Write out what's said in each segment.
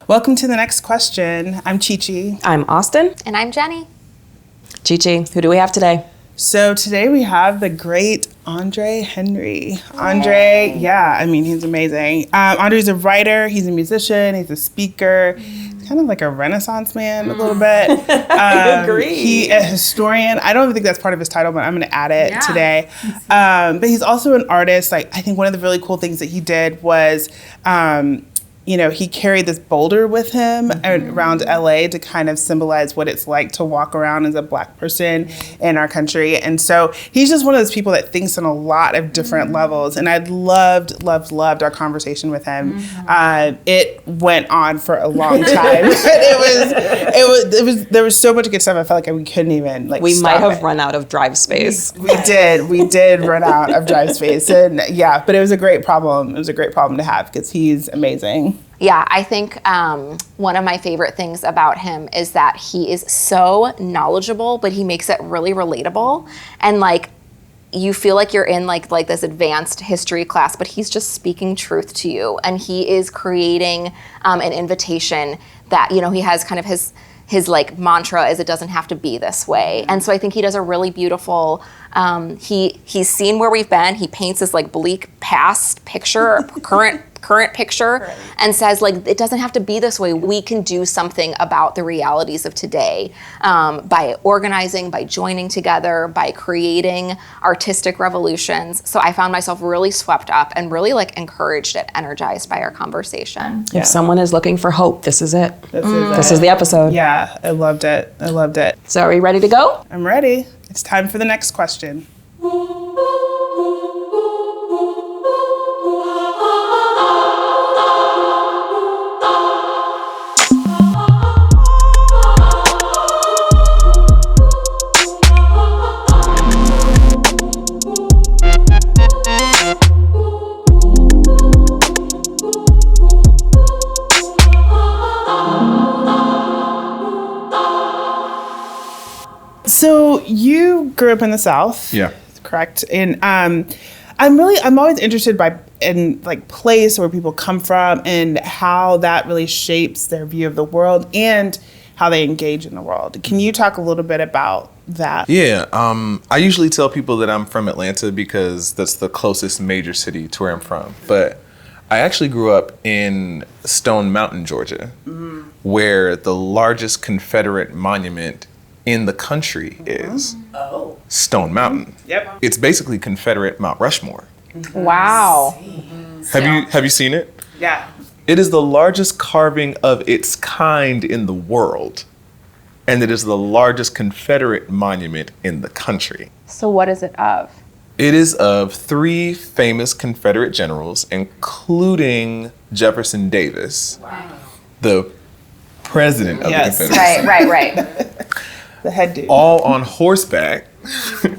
Welcome to the next question. I'm Chi. I'm Austin. And I'm Jenny. Chi, who do we have today? So today we have the great Andre Henry. Andre, he's amazing. Andre's a writer, he's a musician, he's a speaker. He's kind of like a Renaissance man a little bit. I agree. He's a historian. I don't even think that's part of his title, but I'm going to add it today. But he's also an artist. Like, I think one of the really cool things that he did was he carried this boulder with him around LA to kind of symbolize what it's like to walk around as a Black person in our country. And so he's just one of those people that thinks on a lot of different levels. And I loved our conversation with him. It went on for a long time. There was so much good stuff. I felt like we couldn't even we might have run out of drive space. We did run out of drive space. And but it was a great problem. It was a great problem to have because he's amazing. Yeah, I think one of my favorite things about him is that he is so knowledgeable, but he makes it really relatable. And you feel like you're in like this advanced history class, but he's just speaking truth to you. And he is creating an invitation that, he has kind of his mantra is it doesn't have to be this way. And so I think he does a really beautiful, he's seen where we've been. He paints this bleak past picture, current picture, and says it doesn't have to be this way. We can do something about the realities of today by organizing, by joining together, by creating artistic revolutions. So I found myself really swept up and really encouraged and energized by our conversation. If someone is looking for hope, this is it. This is the episode. Yeah, I loved it. So are we ready to go? I'm ready. It's time for the next question. So you grew up in the South, correct? And I'm always interested in place where people come from and how that really shapes their view of the world and how they engage in the world. Can you talk a little bit about that? Yeah, I usually tell people that I'm from Atlanta because that's the closest major city to where I'm from. But I actually grew up in Stone Mountain, Georgia, where the largest Confederate monument in the country is Stone Mountain. Yep. It's basically Confederate Mount Rushmore. Wow. Have you seen it? Yeah. It is the largest carving of its kind in the world, and it is the largest Confederate monument in the country. So what is it of? It is of 3 famous Confederate generals, including Jefferson Davis, the president of the Confederacy. Right. The head dude. All on horseback.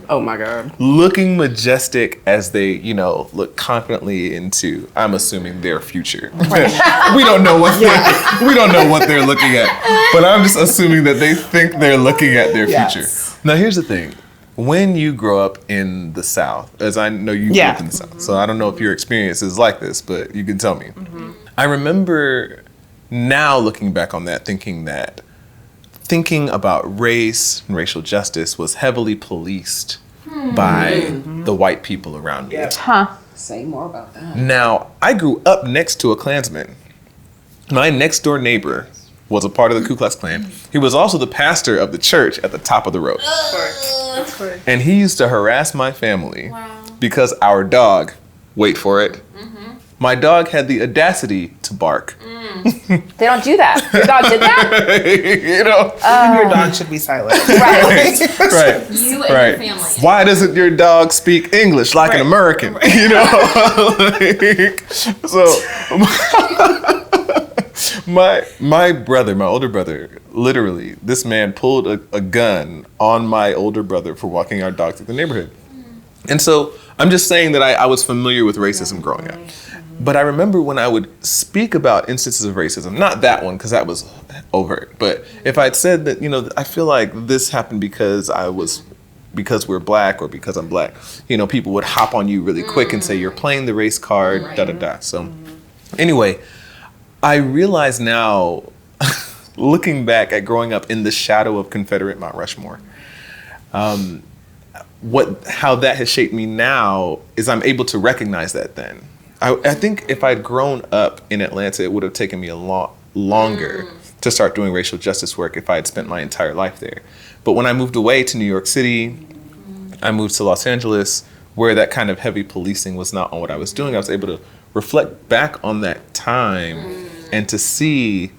Oh my God. Looking majestic as they, look confidently into, I'm assuming, their future. We don't know what they're looking at, but I'm just assuming that they think they're looking at their future. Now, here's the thing. When you grow up in the South, as I know you grew up in the South, so I don't know if your experience is like this, but you can tell me. I remember now looking back on that, thinking about race and racial justice was heavily policed by the white people around me. Say more about that. Now, I grew up next to a Klansman. My next door neighbor was a part of the Ku Klux Klan. He was also the pastor of the church at the top of the road. And he used to harass my family because our dog, wait for it, my dog had the audacity to bark. They don't do that. Your dog did that? Your dog should be silent. Right. You and your family. Why doesn't your dog speak English like an American? My brother, my older brother, literally, this man pulled a gun on my older brother for walking our dog through the neighborhood. And so I'm just saying that I was familiar with racism growing up. But I remember when I would speak about instances of racism, not that one, because that was overt, but if I'd said that, I feel like this happened because because we're Black or because I'm Black, people would hop on you really quick and say, you're playing the race card, da-da-da. So anyway, I realize now, looking back at growing up in the shadow of Confederate Mount Rushmore, how that has shaped me now is I'm able to recognize that then. I think if I'd grown up in Atlanta, it would have taken me a lot longer to start doing racial justice work if I had spent my entire life there. But when I moved away to New York City, I moved to Los Angeles, where that kind of heavy policing was not on what I was doing. I was able to reflect back on that time and to see,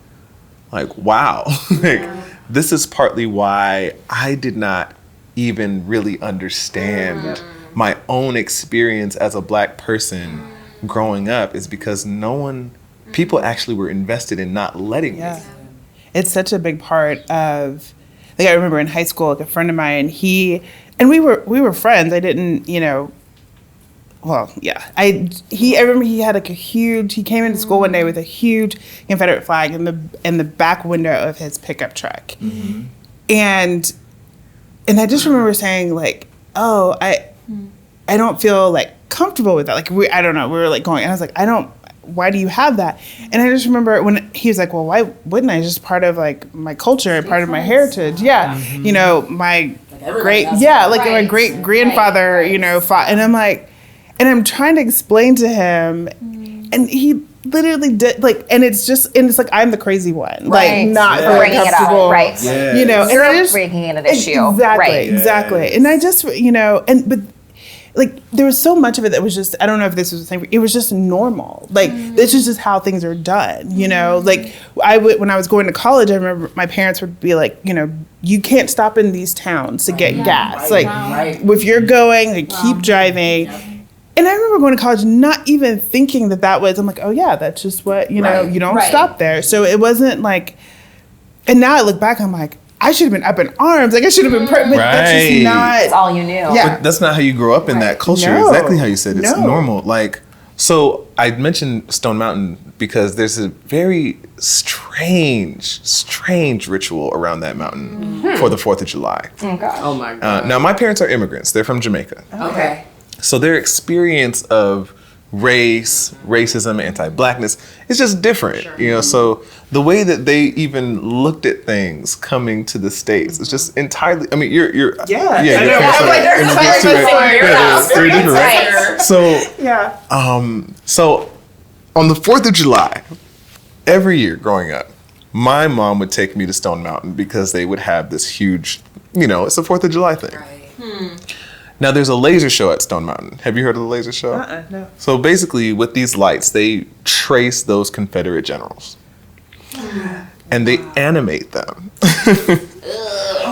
like, wow, like, this is partly why I did not even really understand my own experience as a Black person growing up, is because people actually were invested in not letting me. It's such a big part of, like, I remember in high school, like, a friend of mine, we were friends. I didn't, I remember he had like he came into school one day with a huge Confederate flag in the back window of his pickup truck. And I just remember saying, like, oh, I don't feel like comfortable with that. Like, I don't know, we were like going, and I was like, why do you have that? And I just remember when he was like, well, why wouldn't I? It's just part of like my culture and part of my heritage. My my great grandfather, fought. And I'm like, and I'm trying to explain to him, and he literally did, like, and it's like I'm the crazy one, like, not very comfortable, and I just breaking into the issue, exactly. And I just, but like, there was so much of it that was just, I don't know if this was the thing, it was just normal. Like, this is just how things are done, Like, when I was going to college, I remember my parents would be like, you can't stop in these towns to get gas. If you're going, like, keep driving. And I remember going to college not even thinking that was, I'm like, oh yeah, that's just what, you don't stop there. So it wasn't like, and now I look back, I'm like, I should have been up in arms. Like, I should have been, but that's just not. It's all you knew. Yeah. But that's not how you grow up in that culture. No. Exactly how you said it's normal. Like, so I mentioned Stone Mountain because there's a very strange ritual around that mountain for the 4th of July. Oh, God. Oh, my God. Now, my parents are immigrants. They're from Jamaica. Okay. So their experience of racism, anti-Blackness is just different, so the way that they even looked at things coming to the States is just entirely, I mean, your parents are immigrants too, right? Very different, right? So on the 4th of July, every year growing up, my mom would take me to Stone Mountain because they would have this huge, it's a 4th of July thing. Right. Now, there's a laser show at Stone Mountain. Have you heard of the laser show? No. So basically, with these lights, they trace those Confederate generals. And they animate them.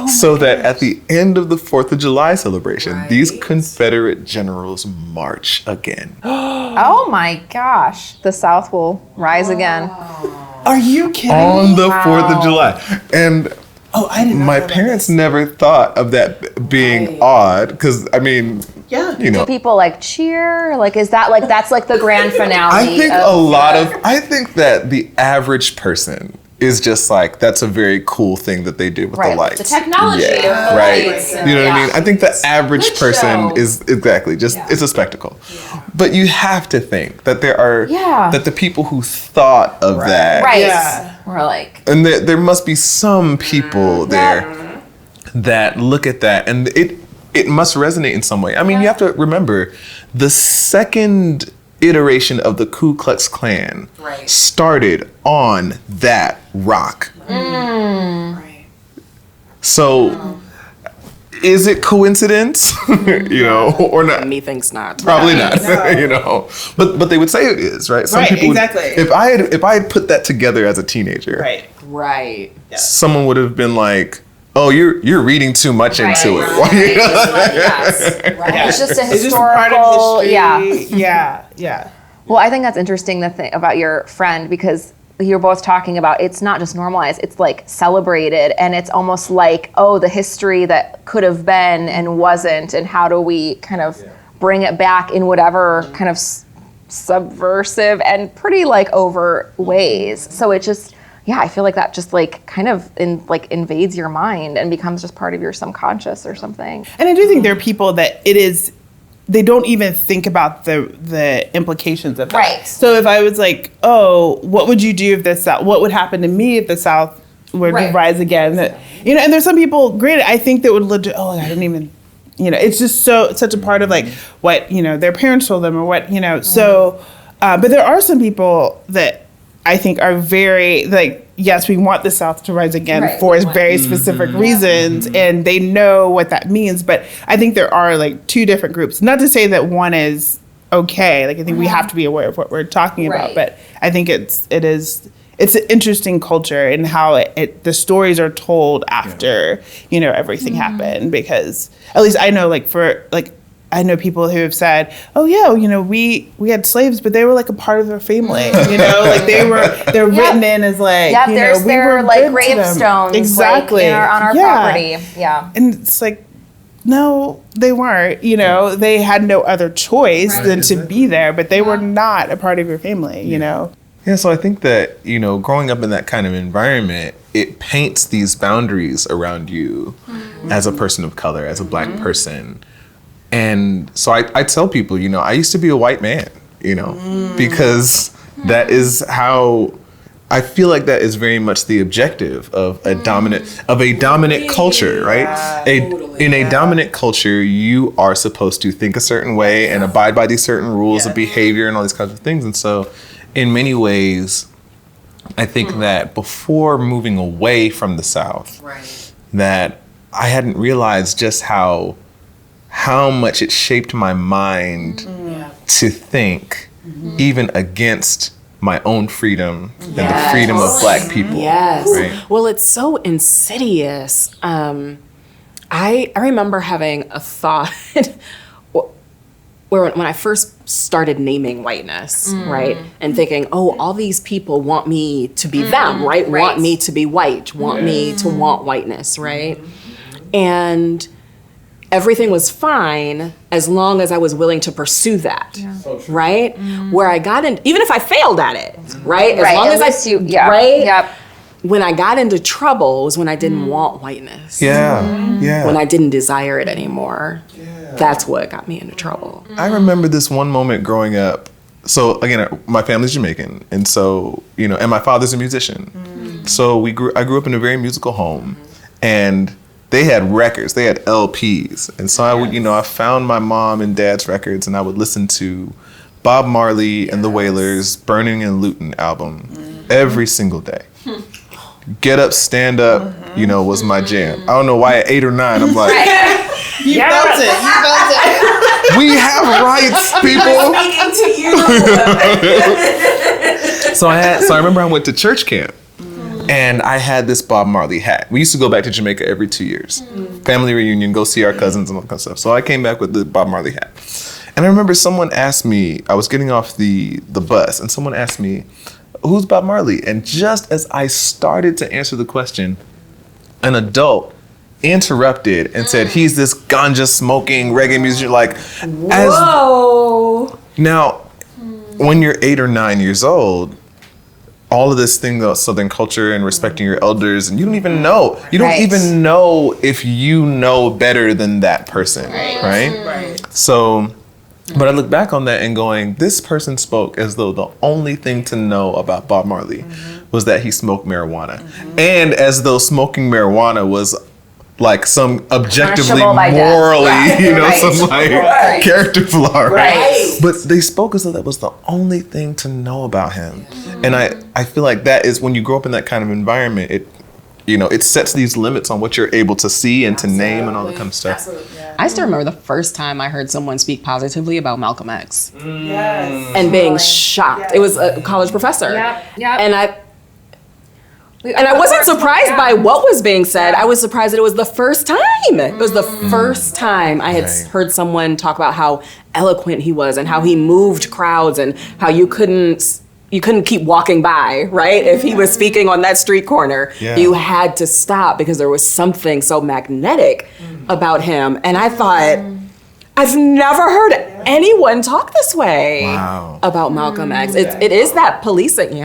So that at the end of the 4th of July celebration, these Confederate generals march again. Oh my gosh. The South will rise again. Are you kidding On me? the 4th of July. And I didn't know my parents never thought of that being odd, because, I mean, Do people like cheer? Like, is that like, that's like the grand finale? I think that the average person is just like, that's a very cool thing that they do with the lights. The technology of the lights. You know what I mean? I think the average person is it's a spectacle. Yeah. But you have to think that there are, that the people who thought of that. Right. Yeah. We're like. And there must be some people there that look at that and it must resonate in some way. I mean, you have to remember the second iteration of the Ku Klux Klan started on that rock. Right. So, is it coincidence? Or not? Methinks not. Probably not. But they would say it is, right? Some people would, if I had put that together as a teenager, right, someone would have been like, "Oh, you're reading too much into it." It's just a historical. It's just part of history. Yeah. Well, I think that's interesting, the thing about your friend, because you're both talking about it's not just normalized, it's like celebrated, and it's almost like, oh, the history that could have been and wasn't, and how do we kind of bring it back in whatever kind of subversive and pretty like overt ways. So it just, I feel like that just like kind of invades your mind and becomes just part of your subconscious or something. And I do think there are people that it is they don't even think about the implications of that. Right. So if I was like, oh, what would you do if the South, what would happen to me if the South were to rise again? And there's some people, granted, I think that would legit, I didn't even, it's just such a part of like what, their parents told them or what, so, but there are some people that I think are very like, yes, we want the South to rise again for very specific reasons, and they know what that means. But I think there are like two different groups. Not to say that one is okay. Like I think we have to be aware of what we're talking about. But I think it's an interesting culture and how the stories are told after everything happened. Because at least I know I know people who have said, "Oh yeah, we had slaves, but they were like a part of their family. Like they're written in as like there's we their were like good to them." gravestones Exactly on our property. Yeah, and it's like, no, they weren't. They had no other choice than to be there, but they were not a part of your family. Yeah, so I think that growing up in that kind of environment, it paints these boundaries around you as a person of color, as a Black person. And so I tell people, I used to be a white man, because that is how I feel like that is very much the objective of a dominant culture, right? In a dominant culture, you are supposed to think a certain way and abide by these certain rules of behavior and all these kinds of things. And so in many ways, I think that before moving away from the South, that I hadn't realized just how much it shaped my mind to think even against my own freedom and the freedom of Black people. Yes. Right? Well, it's so insidious. I remember having a thought where when I first started naming whiteness, right? And thinking, all these people want me to be them, right? Want me to be white, want me to want whiteness, right? And everything was fine as long as I was willing to pursue that, right? Where I got in, even if I failed at it, right? As long as right? Yep. When I got into trouble was when I didn't want whiteness. When I didn't desire it anymore. That's what got me into trouble. I remember this one moment growing up. So again, my family's Jamaican, and so and my father's a musician. So I grew up in a very musical home, and they had records, they had LPs. And so I would, I found my mom and dad's records, and I would listen to Bob Marley and the Wailers' Burning and Lootin' album every single day. Get Up, Stand Up, was my jam. I don't know why at 8 or 9, I'm like, you felt it. We have rights, people. So I remember I went to church camp. And I had this Bob Marley hat. We used to go back to Jamaica every 2 years. Family reunion, go see our cousins and all that kind of stuff. So I came back with the Bob Marley hat. And I remember someone asked me, I was getting off the bus, and someone asked me, who's Bob Marley? And just as I started to answer the question, an adult interrupted and said, he's this ganja smoking reggae musician. Whoa. Now, when you're 8 or 9 years old, all of this thing about Southern culture and respecting your elders, and you don't even know. You don't even know if you know better than that person, right? So, but I look back on that and going, this person spoke as though the only thing to know about Bob Marley was that he smoked marijuana. And as though smoking marijuana was like some objectively morally, some character flaw, right? But they spoke as though that was the only thing to know about him. And I feel like that is when you grow up in that kind of environment, it sets these limits on what you're able to see and to name and all that kind of stuff. I still remember the first time I heard someone speak positively about Malcolm X. And being shocked. It was a college professor. And I wasn't surprised by what was being said. I was surprised that it was the first time. It was the first time I had heard someone talk about how eloquent he was and how he moved crowds and how you couldn't keep walking by, right? If he was speaking on that street corner, you had to stop because there was something so magnetic about him. And I thought, I've never heard anyone talk this way about Malcolm X. It is that policing,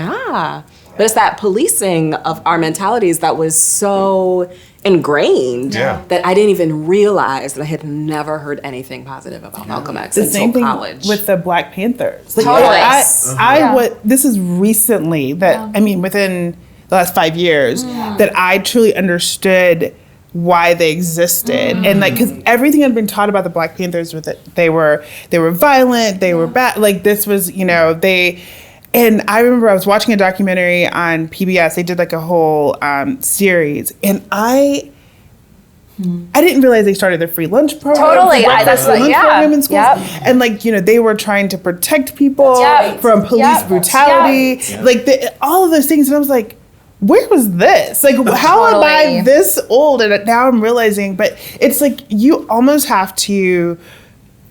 but But it's that policing of our mentalities that was so ingrained that I didn't even realize that I had never heard anything positive about Malcolm X The until same thing college. with the Black Panthers. Like, Totally. This is recently that, I mean, within the last 5 years, that I truly understood why they existed. And like, because everything I'd been taught about the Black Panthers was that they were violent, they were bad. Like, this was, you know, and I remember I was watching a documentary on PBS. They did like a whole series, and I didn't realize they started their free lunch program. Totally, That's the lunch program in schools. Yep. And like, you know, they were trying to protect people from police brutality, like all of those things. And I was like, where was this? Like, how am I this old? And now I'm realizing, but it's like you almost have to,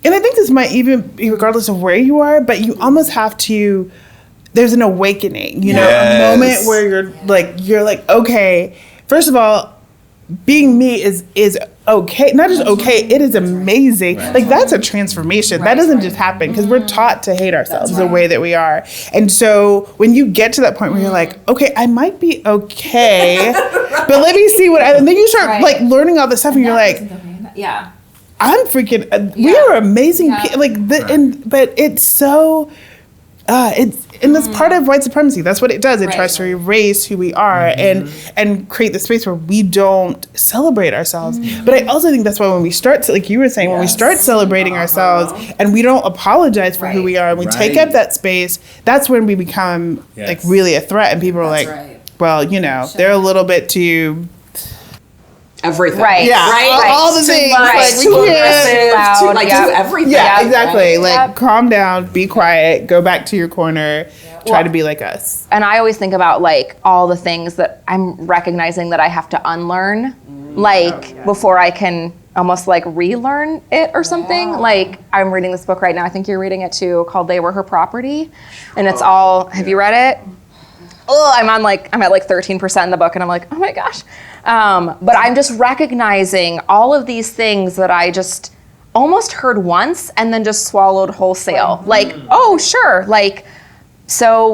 and I think this might even be regardless of where you are, but you almost have to. There's an awakening, you know, a moment where you're like, okay, first of all, being me is okay. Not just okay, it is amazing. Right. Like, that's a transformation. That doesn't just happen because we're taught to hate ourselves the way that we are. And so when you get to that point where you're like, okay, I might be okay, but let me see and then you start like learning all this stuff and you're like, I'm freaking, we are amazing people. Like, but it's so, and that's part of white supremacy. That's what it does. It tries to erase who we are and create the space where we don't celebrate ourselves. But I also think that's why when we start to, like you were saying, when we start celebrating ourselves and we don't apologize for who we are and we take up that space, that's when we become like really a threat. And people are like, well, you know, they're a little bit too... Everything. All the things. Like, too aggressive, too, like, do everything. Yeah, exactly. Like, calm down, be quiet, go back to your corner, try to be like us. And I always think about, like, all the things that I'm recognizing that I have to unlearn, before I can almost, like, relearn it or something. Like, I'm reading this book right now, I think you're reading it too, called They Were Her Property. And it's all, have you read it? Oh, I'm at like 13% in the book, and I'm like, oh my gosh. But I'm just recognizing all of these things that I just almost heard once and then just swallowed wholesale. Like, oh, sure. Like, so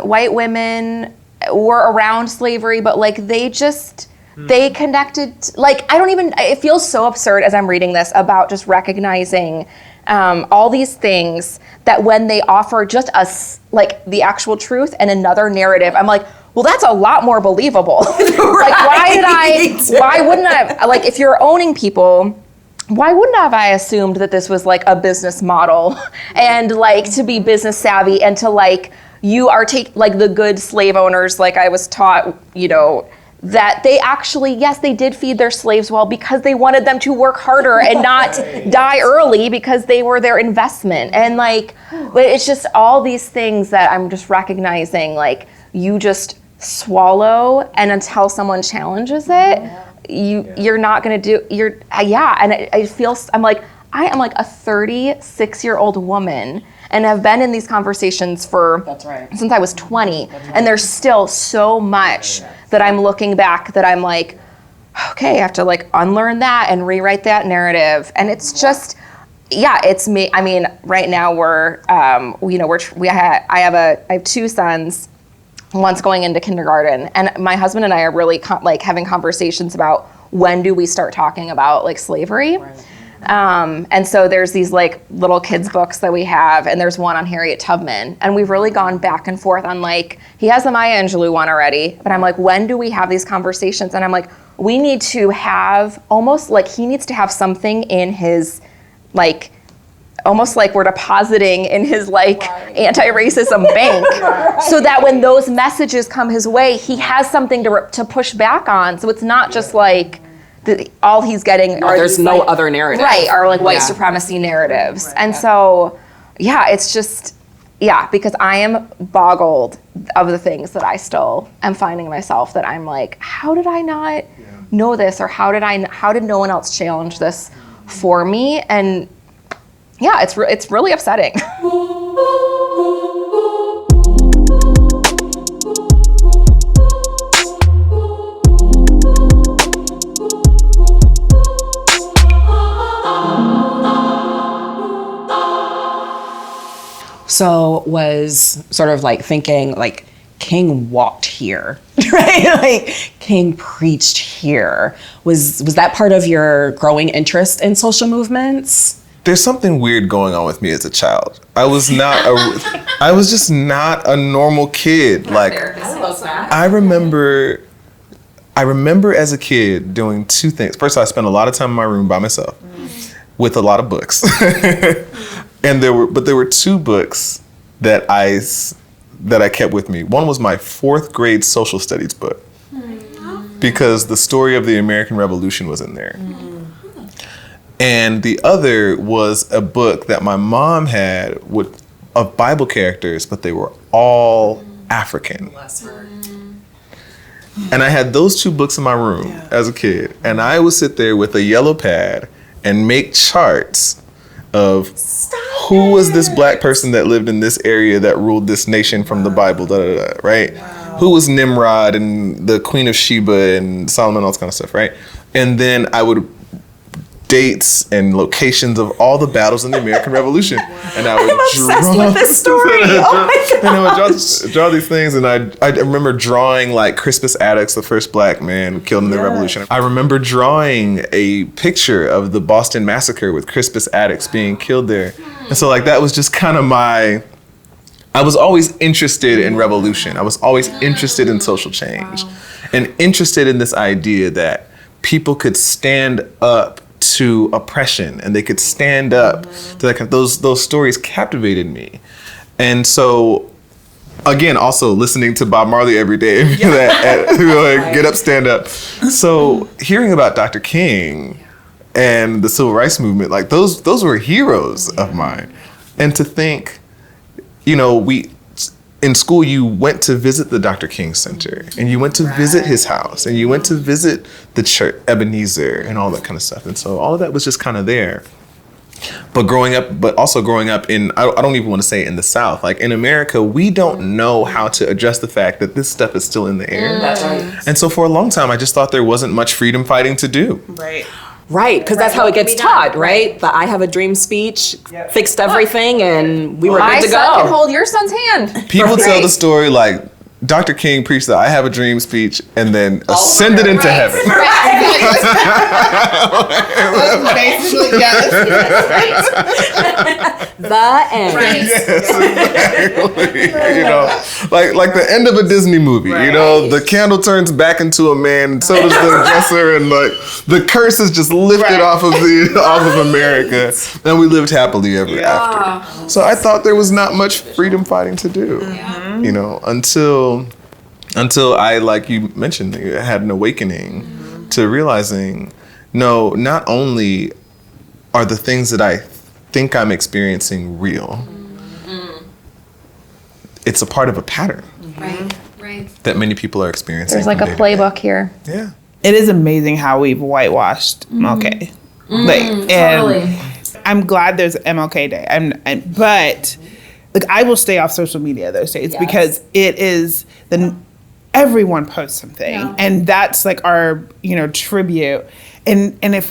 white women were around slavery, but like they connected, like, it feels so absurd as I'm reading this about just recognizing all these things that when they offer just us, like, the actual truth and another narrative, I'm like, well, that's a lot more believable. Like, why wouldn't I, like, if you're owning people, why wouldn't have I assumed that this was like a business model and like to be business savvy and to like, you are like the good slave owners, like I was taught, you know, that they actually, yes, they did feed their slaves well because they wanted them to work harder and not die early because they were their investment. And like, but it's just all these things that I'm just recognizing, like, you just swallow, and until someone challenges it, you're not gonna do, and I feel, I am like a 36-year-old woman and have been in these conversations since I was 20. And there's still so much that I'm looking back that I'm like, okay, I have to like unlearn that and rewrite that narrative. And it's just, it's me. I mean, right now I have 2 sons. One's going into kindergarten, and my husband and I are really having conversations about when do we start talking about like slavery. And so there's these like little kids books that we have, and there's one on Harriet Tubman, and we've really gone back and forth on, like, he has the Maya Angelou one already, but I'm like, when do we have these conversations? And I'm like, we need to have almost like, he needs to have something in his, like, almost like we're depositing in his like anti-racism bank, so that when those messages come his way, he has something to push back on. So it's not just like all he's getting are there's no other narrative, right? Are like white supremacy narratives, and so it's just because I am boggled of the things that I still am finding myself that I'm like, how did I not know this, or how did no one else challenge this for me? And it's really upsetting. So was sort of like thinking, like, King walked here, right? Like King preached here. Was that part of your growing interest in social movements? There's something weird going on with me as a child. I was just not a normal kid. Like I remember as a kid doing two things. First, I spent a lot of time in my room by myself with a lot of books. And there were two books that I kept with me. One was my 4th grade social studies book because the story of the American Revolution was in there. And the other was a book that my mom had of Bible characters, but they were all African. And I had those 2 books in my room as a kid. And I would sit there with a yellow pad and make charts of who was this black person that lived in this area that ruled this nation from the Bible, right? Wow. Who was Nimrod and the Queen of Sheba and Solomon, all this kind of stuff, right? And then I would dates and locations of all the battles in the American Revolution. And I would obsessed with this story. Oh my God. And I would draw these things, and I remember drawing like Crispus Attucks, the first black man killed in the Revolution. I remember drawing a picture of the Boston Massacre with Crispus Attucks being killed there. And so like that was just kind of I was always interested in revolution. I was always interested in social change and interested in this idea that people could stand up to oppression, and they could stand up to that. Those stories captivated me. And so again, also listening to Bob Marley every day, get up, stand up. So hearing about Dr. King and the civil rights movement, like those were heroes of mine. And to think, in school, you went to visit the Dr. King Center, and you went to visit his house, and you went to visit the church, Ebenezer, and all that kind of stuff. And so all of that was just kind of there. But also growing up in, I don't even want to say in the South, like in America, we don't know how to address the fact that this stuff is still in the air. That's right. And so for a long time, I just thought there wasn't much freedom fighting to do. Right, because that's how it gets taught, right? The I have a dream speech fixed everything, and we were good to go. My son can hold your son's hand. People tell the story like Dr. King preached the I have a dream speech and then ascended into heaven. Basically, yes. The end. Right. Yes, exactly. Like the end of a Disney movie. The candle turns back into a man, so does the dresser, and like the curse is just lifted off of America, and we lived happily ever after. So I thought there was not much freedom fighting to do, until I, like you mentioned, had an awakening to realizing, no, not only are the things that I think I'm experiencing real, it's a part of a pattern that many people are experiencing. There's like a playbook here. Yeah. It is amazing how we've whitewashed MLK. And I'm glad there's MLK Day. But I will stay off social media those days because it is everyone posts something, and that's like our tribute. And if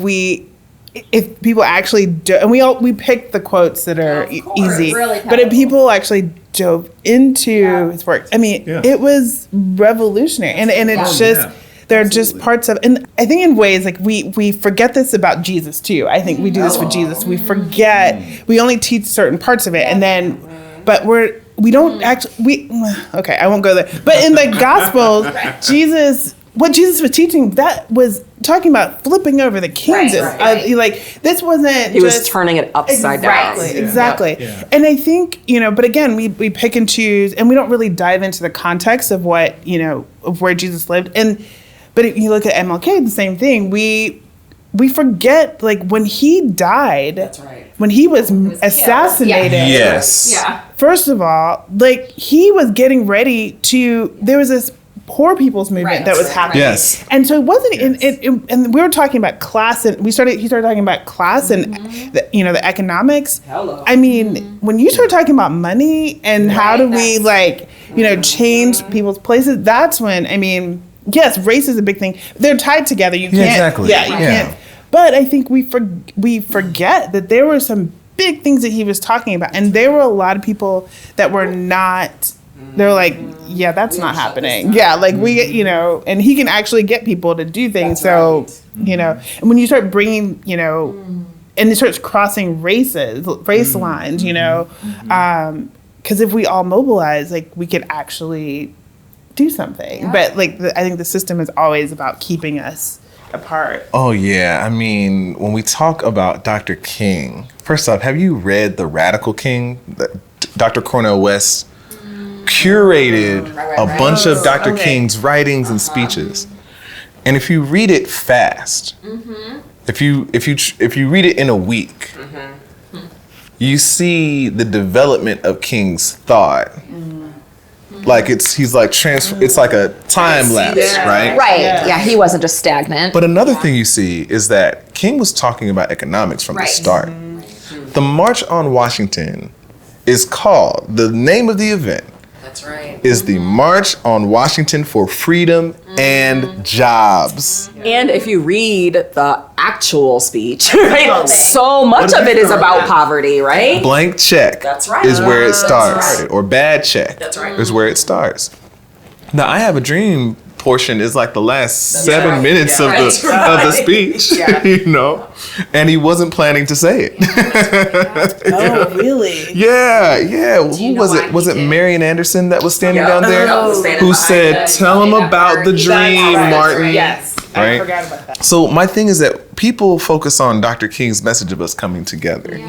people actually do, and we picked the quotes that are easy, but if people actually dove into his work, I mean, it was revolutionary, and it's just. There are just parts of, and I think in ways like we forget this about Jesus too. I think we do this for Jesus. We forget, we only teach certain parts of it, and then, but we don't actually, okay, I won't go there. But in the Gospels, what Jesus was teaching, that was talking about flipping over the kingdom. This wasn't He was turning it upside down. Exactly. Yeah. And I think, but again, we pick and choose, and we don't really dive into the context of what, of where Jesus lived. But if you look at MLK, the same thing. We forget, like, when he died, when he was assassinated. Yes. Yeah. First of all, like, he was getting ready there was this poor people's movement that was happening. Yes. And so it wasn't, and we were talking about class, and he started talking about class and, the economics. Hello. I mean, when you start talking about money and how do we, change people's places, that's when, I mean, yes, race is a big thing. They're tied together. You can't. Exactly. Yeah, you can't. But I think we forget that there were some big things that he was talking about, and there were a lot of people that were not They're like, yeah, that's not happening. Yeah, like we, you know, and he can actually get people to do things. You know, and when you start bringing, you know, and it starts crossing race lines, you know, because if we all mobilize, like we could actually do something. Yeah. But like, I think the system is always about keeping us apart. Oh yeah, I mean, when we talk about Dr. King, first off, have you read The Radical King? Dr. Cornel West curated a bunch of Dr. King's writings and speeches, and if you read it fast, if you read it in a week, you see the development of King's thought. Like he's like it's like a time lapse, right? Right. Yeah, he wasn't just stagnant. But another thing you see is that King was talking about economics from the start. The March on Washington is called, the name of the event is the March on Washington for Freedom and Jobs. And if you read the actual speech, right, so much of it is about poverty, right? Blank check is where it starts, or bad check is where it starts. Now, I Have a Dream portion is like the last 7 minutes of the speech, you know, and he wasn't planning to say it. Oh, really? Yeah. Who was it? Was it Marian Anderson that was standing down there? Who said, "Tell him about the dream, Martin." Yes. Right? I forgot about that. So my thing is that people focus on Dr. King's message of us coming together.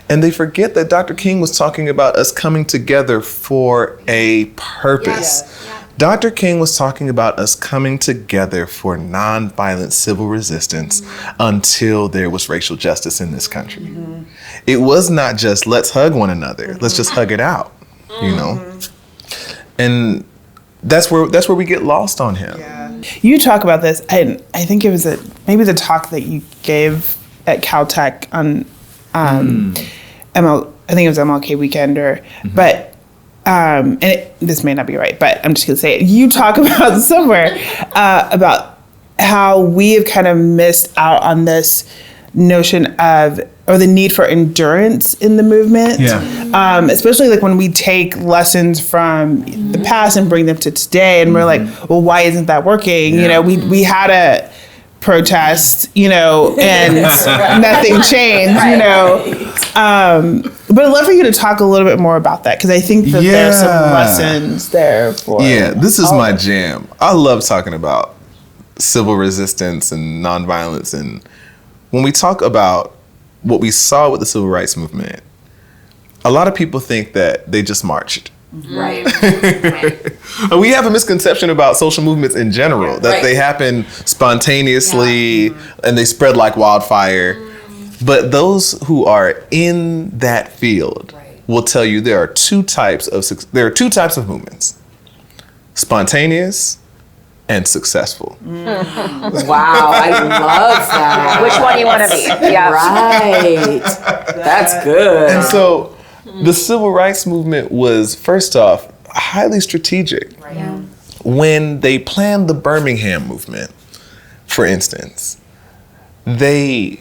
And they forget that Dr. King was talking about us coming together for a purpose. Dr. King was talking about us coming together for nonviolent civil resistance until there was racial justice in this country. It was not just let's hug one another, let's just hug it out, you know? And that's where we get lost on him. You talk about this, and I think it was maybe the talk that you gave at Caltech on I think it was MLK weekend, but this may not be right, but I'm just gonna say it. You talk about somewhere about how we have kind of missed out on this notion of, or the need for endurance in the movement. Especially like when we take lessons from the past and bring them to today, and we're like, well, why isn't that working? You know, we had a protest, you know, and nothing changed, you know. But I'd love for you to talk a little bit more about that, because I think that there's some lessons there for. This is my jam. I love talking about civil resistance and nonviolence. And when we talk about what we saw with the civil rights movement, a lot of people think that they just marched. Right. We have a misconception about social movements in general, that they happen spontaneously and they spread like wildfire. But those who are in that field will tell you there are two types of movements: spontaneous and successful. Wow, I love that. Which one you want to be? Yeah. Right. That's good. And so the civil rights movement was, first off, highly strategic. When they planned the Birmingham movement, for instance, they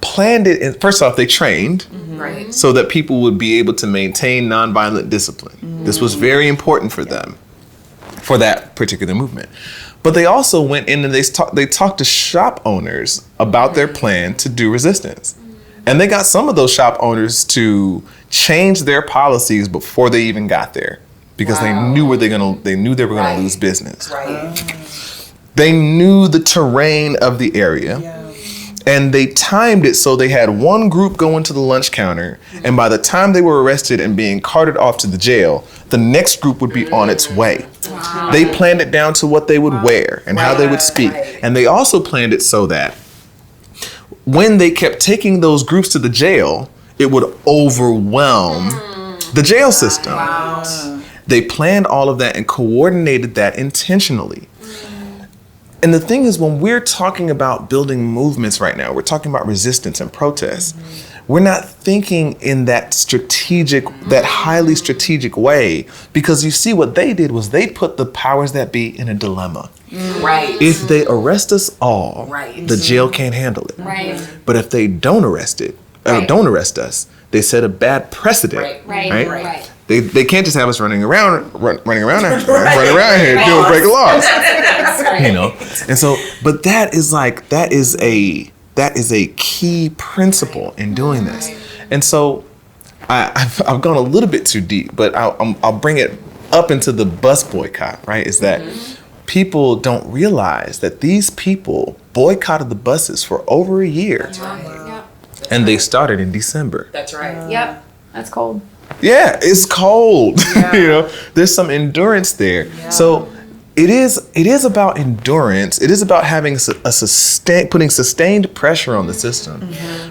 planned it, first off, they trained so that people would be able to maintain nonviolent discipline. This was very important for them, for that particular movement. But they also went in and they talked to shop owners about their plan to do resistance. And they got some of those shop owners to change their policies before they even got there, because they knew they were gonna lose business. They knew the terrain of the area. And they timed it so they had one group going to the lunch counter, and by the time they were arrested and being carted off to the jail, the next group would be on its way. They planned it down to what they would wear and how they would speak. And they also planned it so that when they kept taking those groups to the jail, it would overwhelm the jail system. They planned all of that and coordinated that intentionally. And the thing is, when we're talking about building movements right now, we're talking about resistance and protests. We're not thinking in that highly strategic way, because you see what they did was they put the powers that be in a dilemma. If they arrest us all, the jail can't handle it. But if they don't arrest us, they set a bad precedent. They can't just have us running around here, doing breaking laws. You know, and so, but that is a key principle in doing this. And so, I've gone a little bit too deep, but I'll bring it up into the bus boycott. Right? Is that people don't realize that these people boycotted the buses for over a year, and they started in December. That's right. Yep. That's cold. Yeah, it's cold. You know, there's some endurance there. So it is about endurance. It is about having putting sustained pressure on the system,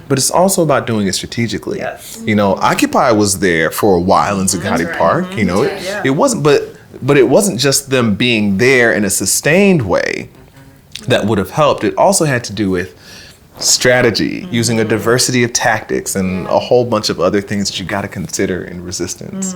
but it's also about doing it strategically. Yes. You know, Occupy was there for a while in Zuccotti Park. You know, it wasn't, but it wasn't just them being there in a sustained way that would have helped. It also had to do with strategy, using a diversity of tactics and a whole bunch of other things that you got to consider in resistance.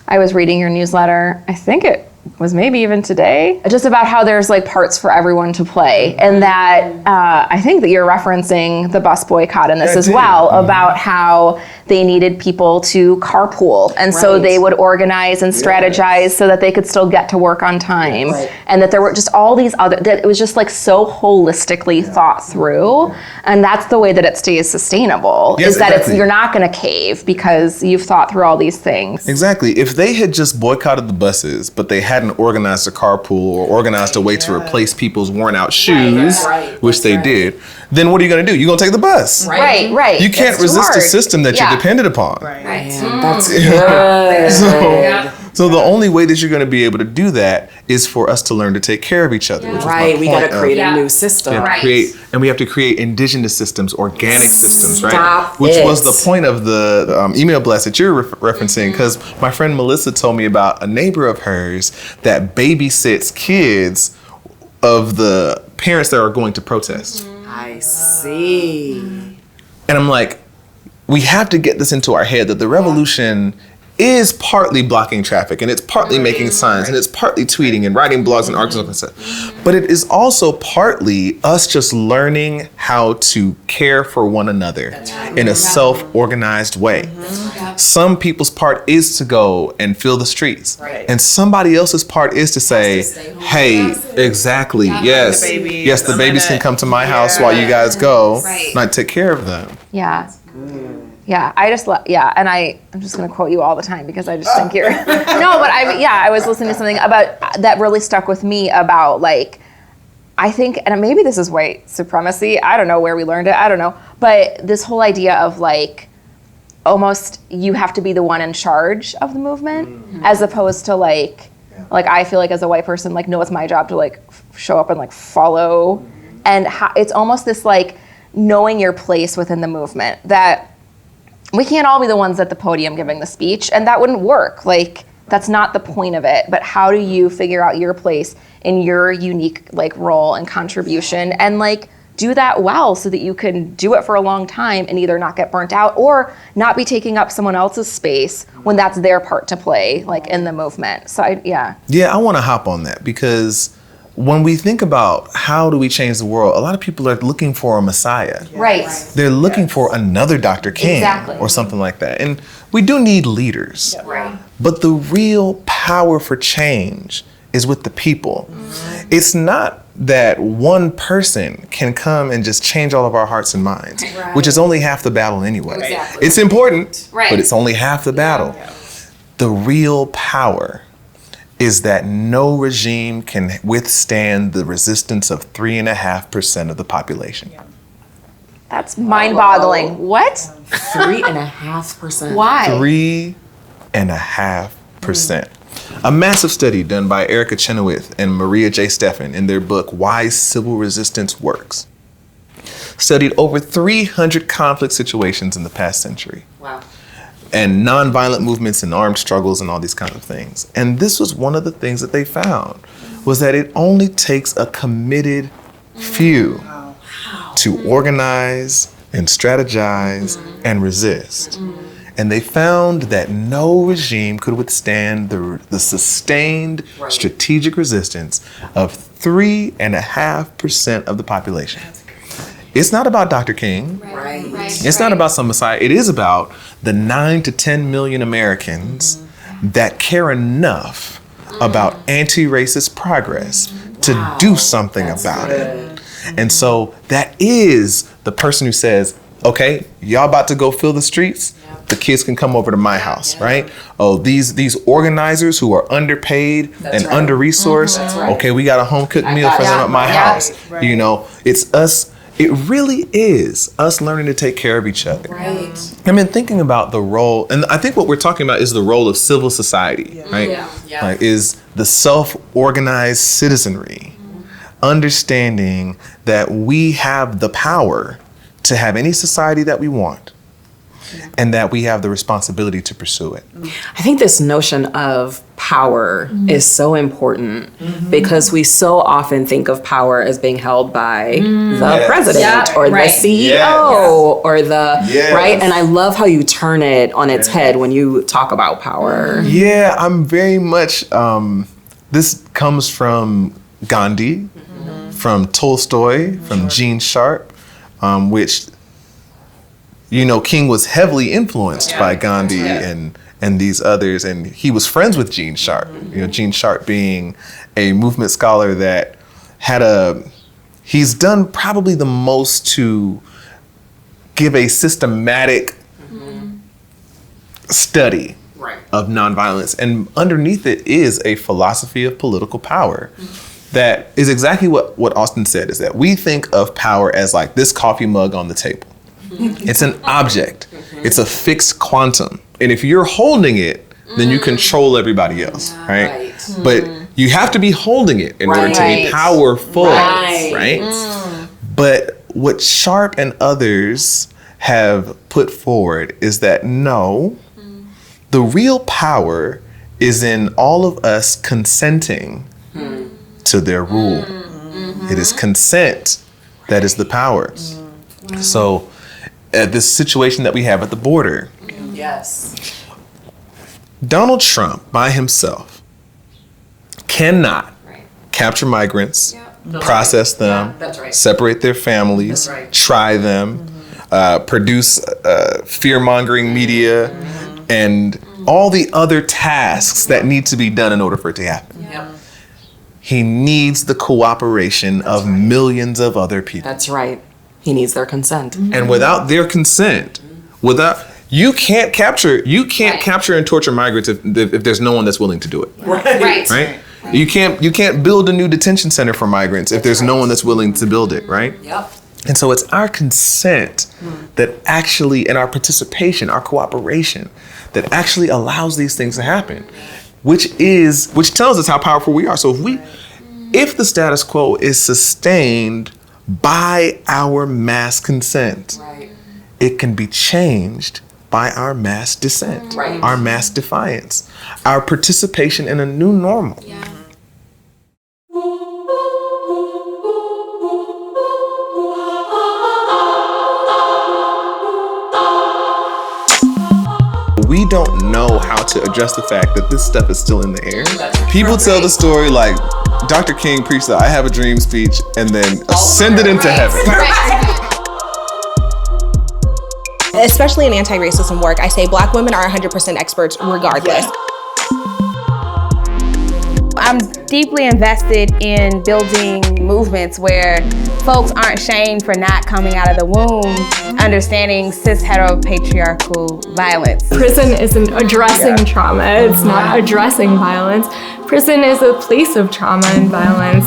I was reading your newsletter, I think it was maybe even today, just about how there's like parts for everyone to play. And that I think that you're referencing the bus boycott in this as well, about how they needed people to carpool. And so they would organize and strategize so that they could still get to work on time. And that there were just all these other, that it was just like so holistically thought through. And that's the way that it stays sustainable, is that you're not gonna cave because you've thought through all these things. Exactly. If they had just boycotted the buses, but they hadn't organized a carpool or organized a way to replace people's worn out shoes, which they did, then what are you going to do? You're going to take the bus. Right. You can't resist a system that you're dependent upon. That's good. So the only way that you're going to be able to do that is for us to learn to take care of each other. Which is We got to create a new system. We have to create indigenous systems, organic systems, right? Stop Which it. was the point of the email blast that you're referencing, because my friend Melissa told me about a neighbor of hers that babysits kids of the parents that are going to protest. I see. And I'm like, we have to get this into our head that the revolution is partly blocking traffic, and it's partly making signs, and it's partly tweeting and writing blogs and articles and stuff. But it is also partly us just learning how to care for one another in a self-organized way. Some people's part is to go and fill the streets, and somebody else's part is to say, hey, exactly, yes, the babies can come to my house while you guys go, and I take care of them. Yeah, I just and I'm just gonna quote you all the time because I just think you're no, but I was listening to something about that really stuck with me about like, I think, and maybe this is white supremacy, I don't know where we learned it, I don't know, but this whole idea of like, almost you have to be the one in charge of the movement, as opposed to like I feel like as a white person, like, no, it's my job to like show up and like follow, and it's almost this like knowing your place within the movement, that we can't all be the ones at the podium giving the speech, and that wouldn't work. Like, that's not the point of it. But how do you figure out your place in your unique like role and contribution, and like do that well so that you can do it for a long time and either not get burnt out or not be taking up someone else's space when that's their part to play, like in the movement. So I want to hop on that, because when we think about how do we change the world, a lot of people are looking for a messiah. Right. They're looking for another Dr. King or something like that. And we do need leaders. Right. But the real power for change is with the people. It's not that one person can come and just change all of our hearts and minds, which is only half the battle anyway. Exactly. It's important, but it's only half the battle. The real power is that no regime can withstand the resistance of 3.5% of the population. That's mind-boggling. What? 3.5%. Why? 3.5%. A massive study done by Erica Chenoweth and Maria J. Steffen in their book, Why Civil Resistance Works, studied over 300 conflict situations in the past century. Wow. And nonviolent movements and armed struggles and all these kinds of things. And this was one of the things that they found, was that it only takes a committed few to organize and strategize and resist. And they found that no regime could withstand the sustained strategic resistance of 3.5% of the population. It's not about Dr. King. It's not about some messiah. It is about the 9 to 10 million Americans that care enough about anti-racist progress to do something about it. And so that is the person who says, okay, y'all about to go fill the streets? The kids can come over to my house, right? Oh, these organizers who are underpaid and under-resourced, okay, we got a home-cooked meal for them at my house. Right. You know, it's us. It really is us learning to take care of each other. Right. I've been thinking about the role, and I think what we're talking about is the role of civil society, right? Like, is the self-organized citizenry, understanding that we have the power to have any society that we want, and that we have the responsibility to pursue it. I think this notion of power is so important because we so often think of power as being held by the president or the CEO or the, right? And I love how you turn it on its head when you talk about power. Yeah, I'm very much, this comes from Gandhi, from Tolstoy, from Gene Sharp, which, you know, King was heavily influenced by Gandhi and these others, and he was friends with Gene Sharp. You know, Gene Sharp being a movement scholar that he's done probably the most to give a systematic study of nonviolence, and underneath it is a philosophy of political power. That is exactly what Austin said, is that we think of power as like this coffee mug on the table. It's an object. It's a fixed quantum. And if you're holding it, then you control everybody else, right? But you have to be holding it in order to be powerful, right? But what Sharp and others have put forward is that no, the real power is in all of us consenting to their rule. It is consent that is the power. So this situation that we have at the border. Donald Trump by himself cannot capture migrants, process them, separate their families, try them, produce fear-mongering media, and all the other tasks that need to be done in order for it to happen. He needs the cooperation of millions of other people. That's right. He needs their consent. And without their consent, you can't capture and torture migrants if there's no one that's willing to do it. Right? You can't build a new detention center for migrants if there's no one that's willing to build it, right? And so it's our consent that actually, and our participation, our cooperation, that actually allows these things to happen, which tells us how powerful we are. So if the status quo is sustained by our mass consent, it can be changed by our mass dissent, our mass defiance, our participation in a new normal. We don't know how to address the fact that this stuff is still in the air. People tell the story like Dr. King preached the I have a dream speech and then ascended into heaven. Especially in anti-racism work, I say Black women are 100% experts regardless. I'm deeply invested in building movements where folks aren't shamed for not coming out of the womb, understanding cis heteropatriarchal violence. Prison isn't addressing trauma, it's not addressing violence. Prison is a place of trauma and violence.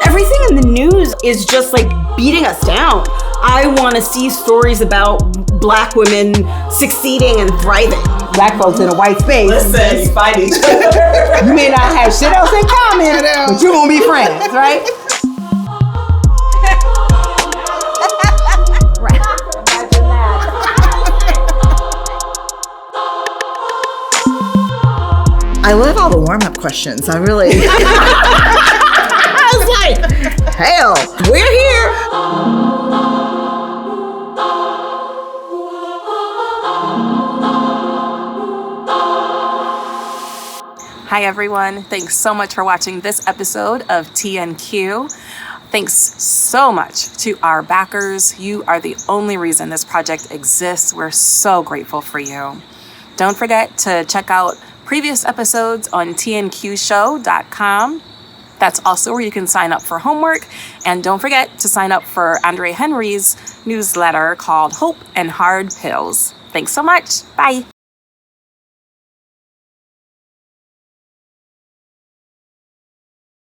Everything in the news is just like beating us down. I want to see stories about Black women succeeding and thriving. Black folks in a white space. Listen, fight each other. You may not have shit else in common, but you're gonna be friends, right? I love all the warm-up questions. I really I was like, hell, we're here. Hi everyone, thanks so much for watching this episode of TNQ. Thanks so much to our backers. You are the only reason this project exists. We're so grateful for you. Don't forget to check out previous episodes on tnqshow.com. That's also where you can sign up for homework. And don't forget to sign up for Andre Henry's newsletter called Hope and Hard Pills. Thanks so much. Bye.